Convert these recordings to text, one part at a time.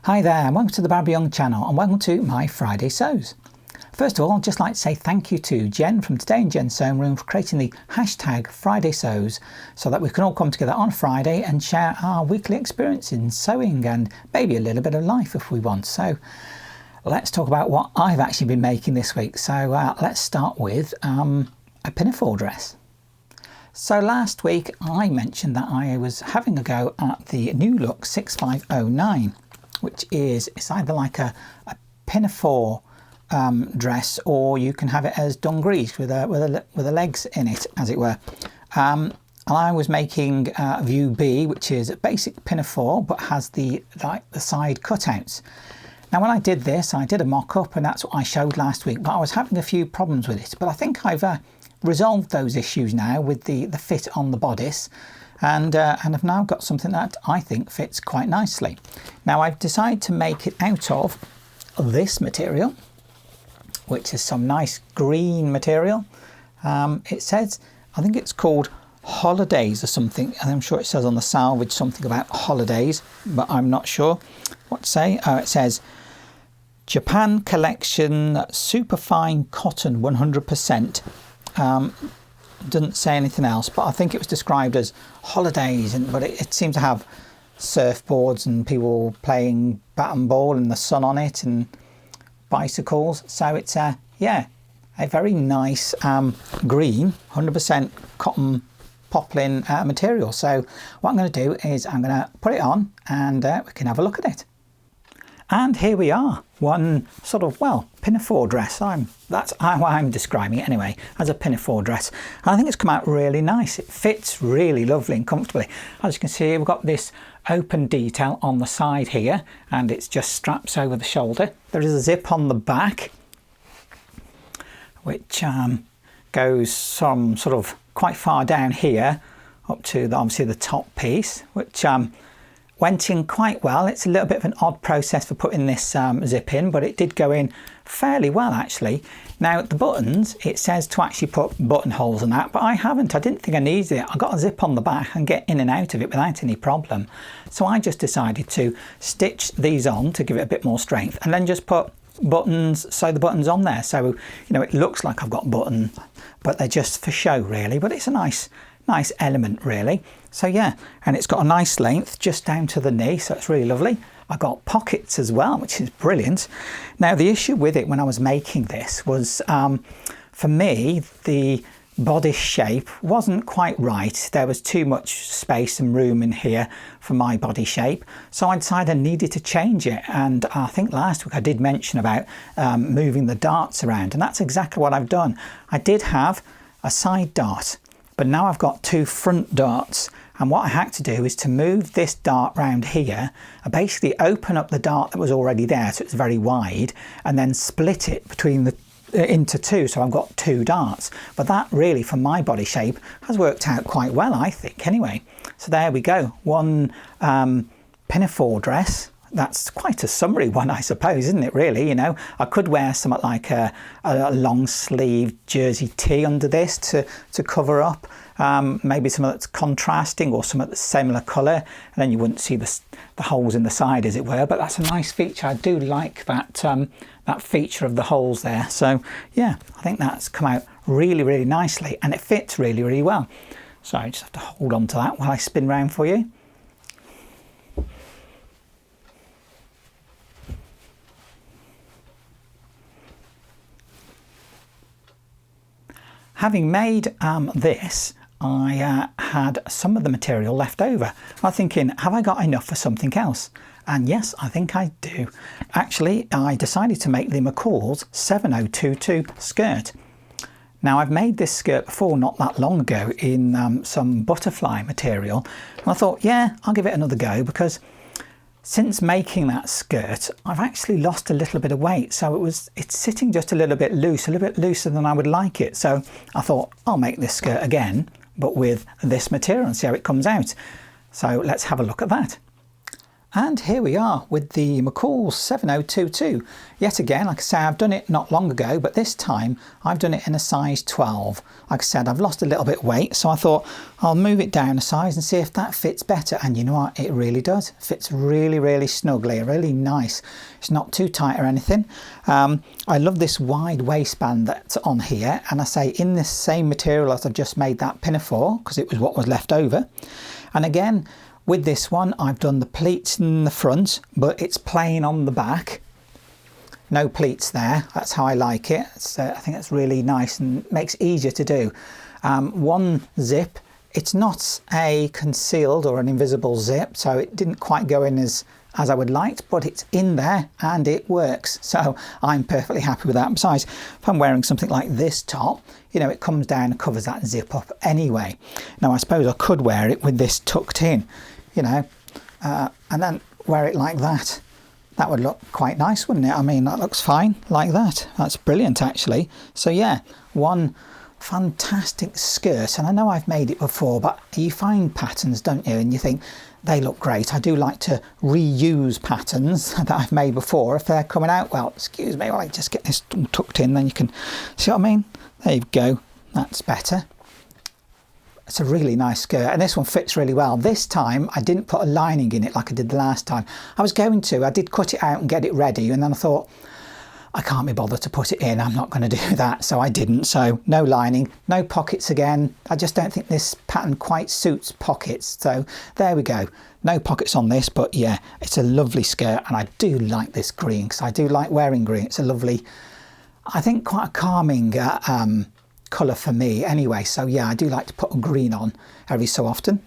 Hi there and welcome to the Barbie Young channel and welcome to my Friday Sews. First of all, I'd just like to say thank you to Jen from Today in Jen's Sewing Room for creating the hashtag Friday Sews so that we can all come together on Friday and share our weekly experience in sewing and maybe a little bit of life if we want. So let's talk about what I've actually been making this week. So let's start with a pinafore dress. So last week I mentioned that I was having a go at the New Look 6509, which is, it's either like a pinafore dress, or you can have it as dungarees with the legs in it, as it were. And I was making view B, which is a basic pinafore but has the side cutouts. Now when I did this, I did a mock-up and that's what I showed last week, but I was having a few problems with it. But I think I've resolved those issues now with the fit on the bodice, and I've now got something that I think fits quite nicely. Now I've decided to make it out of this material, which is some nice green material. It says, I think it's called Holidays or something, and I'm sure it says on the salvage something about holidays, but I'm not sure what to say. Oh, it says Japan Collection Superfine Cotton 100%. Doesn't say anything else, but I think it was described as holidays, but it seemed to have surfboards and people playing bat and ball and the sun on it and bicycles. So it's yeah, a very nice green 100% cotton poplin material. So what I'm going to do is I'm going to put it on and we can have a look at it. And here we are, one sort of, well, pinafore dress. That's how I'm describing it anyway, as a pinafore dress. And I think it's come out really nice. It fits really lovely and comfortably. As you can see, we've got this open detail on the side here, and it's just straps over the shoulder. There is a zip on the back, which goes some sort of quite far down here, up to obviously the top piece, which went in quite well. It's a little bit of an odd process for putting this zip in, but it did go in fairly well actually. Now the buttons, it says to actually put buttonholes in that, but I haven't. I didn't think I needed it. I got a zip on the back and get in and out of it without any problem. So I just decided to stitch these on to give it a bit more strength and then just put buttons, sew the buttons on there. So, you know, it looks like I've got buttons, but they're just for show really, but it's a nice element really. So yeah, and it's got a nice length just down to the knee, so it's really lovely. I got pockets as well, which is brilliant. Now the issue with it when I was making this was, for me, the bodice shape wasn't quite right. There was too much space and room in here for my body shape, so I decided I needed to change it. And I think last week I did mention about moving the darts around, and that's exactly what I've done. I did have a side dart, but now I've got two front darts, and what I had to do is to move this dart round here, and basically open up the dart that was already there so it's very wide, and then split it between into two, so I've got two darts. But that really, for my body shape, has worked out quite well, I think, anyway. So there we go, one pinafore dress. That's quite a summary one, I suppose, isn't it, really? You know, I could wear something like a long sleeve jersey tee under this to cover up, maybe something that's contrasting or something that's similar colour, and then you wouldn't see the holes in the side, as it were. But that's a nice feature. I do like that that feature of the holes there. So yeah, I think that's come out really, really nicely, and it fits really, really well. So I just have to hold on to that while I spin round for you. Having made this, I had some of the material left over. I was thinking, have I got enough for something else? And yes, I think I do. Actually, I decided to make the McCall's 7022 skirt. Now I've made this skirt before not that long ago in some butterfly material, and I thought, yeah, I'll give it another go, because since making that skirt, I've actually lost a little bit of weight, so it's sitting just a little bit loose, a little bit looser than I would like it. So I thought I'll make this skirt again, but with this material, and see how it comes out. So let's have a look at that. And here we are with the McCall's 7022. Yet again, like I say, I've done it not long ago, but this time I've done it in a size 12. Like I said, I've lost a little bit of weight, so I thought I'll move it down a size and see if that fits better. And you know what? It really does. It fits really, really snugly, really nice. It's not too tight or anything. I love this wide waistband that's on here, and I say in this same material as I've just made that Pinafore, because it was what was left over. And again, with this one, I've done the pleats in the front, but it's plain on the back. No pleats there. That's how I like it. I think that's really nice and makes it easier to do. One zip. It's not a concealed or an invisible zip, so it didn't quite go in as I would like, but it's in there and it works. So I'm perfectly happy with that. Besides, if I'm wearing something like this top, you know, it comes down and covers that zip up anyway. Now, I suppose I could wear it with this tucked in, you know, and then wear it like that. That would look quite nice, wouldn't it? I mean, that looks fine like that. That's brilliant, actually. So yeah, one fantastic skirt. And I know I've made it before, but you find patterns, don't you? And you think they look great. I do like to reuse patterns that I've made before if they're coming out. Well, excuse me, while I just get this tucked in, then you can see what I mean. There you go. That's better. It's a really nice skirt, and this one fits really well. This time I didn't put a lining in it like I did the last time. I was going to. I did cut it out and get it ready, and then I thought, I can't be bothered to put it in. I'm not going to do that, so I didn't. So no lining, no pockets again. I just don't think this pattern quite suits pockets. So there we go. No pockets on this, but yeah, it's a lovely skirt, and I do like this green because I do like wearing green. It's a lovely, I think, quite a calming colour for me anyway. So yeah, I do like to put a green on every so often.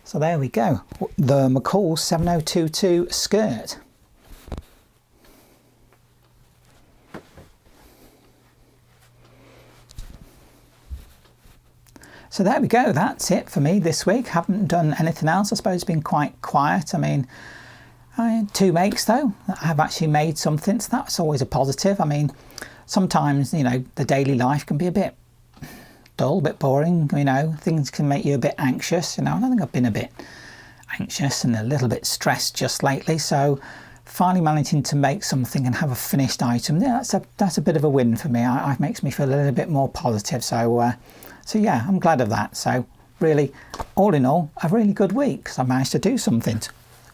So there we go. The McCall's 7022 skirt. So there we go, that's it for me this week. Haven't done anything else. I suppose it's been quite quiet. I mean, 2 makes though. I have actually made something, so that's always a positive. I mean, sometimes, you know, the daily life can be a bit dull, a bit boring, you know, things can make you a bit anxious, you know, and I think I've been a bit anxious and a little bit stressed just lately, so finally managing to make something and have a finished item, yeah, that's a bit of a win for me. It makes me feel a little bit more positive, so yeah, I'm glad of that. So really, all in all, a really good week, because I managed to do something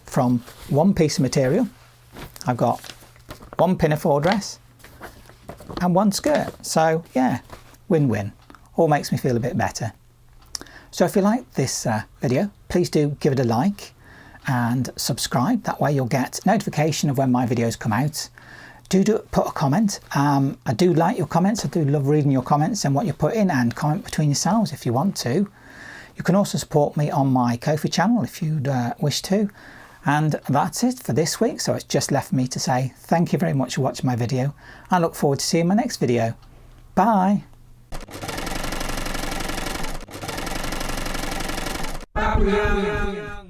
from one piece of material. I've got one Pinafore dress and one skirt, so yeah, win-win. All makes me feel a bit better. So if you like this video, please do give it a like and subscribe. That way you'll get notification of when my videos come out. Do put a comment. I do like your comments. I do love reading your comments and what you put in, and comment between yourselves if you want to. You can also support me on my Ko-fi channel if you'd wish to. And that's it for this week. So it's just left me to say thank you very much for watching my video. I look forward to seeing my next video. Bye. Yeah.